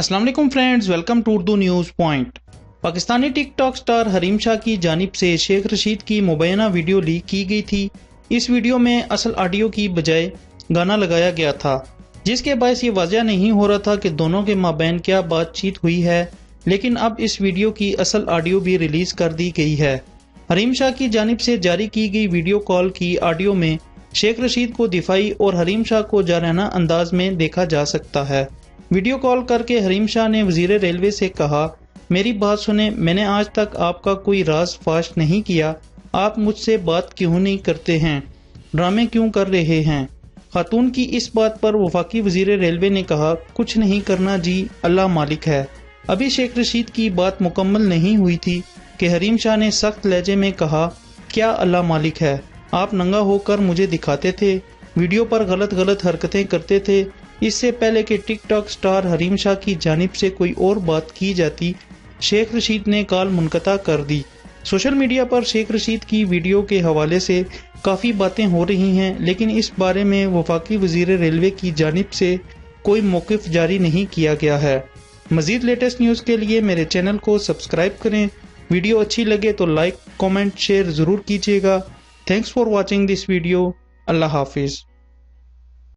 अस्सलाम वालेकुम friends, welcome to Urdu news point. Pakistani TikTok star Hareem Shah की जानिब से शेख रशीद की मुबैना वीडियो लीक की गई थी। इस वीडियो में असल ऑडियो की बजाय गाना लगाया गया था, जिसके बायस ये वाज़ह नहीं हो रहा था कि दोनों के माबैन क्या बातचीत हुई है। लेकिन अब इस वीडियो की असल ऑडियो भी रिलीज कर दी गई है। हरीम शाह की जानिब से जारी की गई वीडियो कॉल की ऑडियो में शेख रशीद को दिफाई और हरीम शाह को जाराना अंदाज में देखा जा सकता है। वीडियो कॉल करके हरीम शाह ने वजीर रेलवे से कहा, मेरी बात सुने, मैंने आज तक आपका कोई राज फाश नहीं किया, आप मुझसे बात क्यों नहीं करते हैं, ड्रामे क्यों कर रहे हैं। खातून की इस बात पर वफाकी वजीर रेलवे ने कहा, कुछ नहीं करना जी, अल्लाह मालिक है। अभी शेख रशीद की बात मुकम्मल नहीं हुई थी कि हरीम शाह ने सख्त लहजे में कहा, क्या अल्लाह मालिक है, आप नंगा होकर मुझे दिखाते थे, वीडियो पर गलत हरकतें करते थे। इससे पहले कि tick tock star Hareem Shah की जानिब से कोई और बात की जाती, शेख रशीद ने कॉल मुनक़ता कर दी। सोशल मीडिया पर शेख रशीद की वीडियो के हवाले से काफ़ी बातें हो रही हैं, लेकिन इस बारे में वफाकी वजीर रेलवे की जानिब से कोई मौक़िफ़ जारी नहीं किया गया है। मज़ीद लेटेस्ट न्यूज़ के लिए मेरे चैनल को सब्सक्राइब करें। वीडियो अच्छी लगे तो लाइक, कमेंट, शेयर ज़रूर कीजिएगा। Thanks for watching this video. Allah हाफिज़।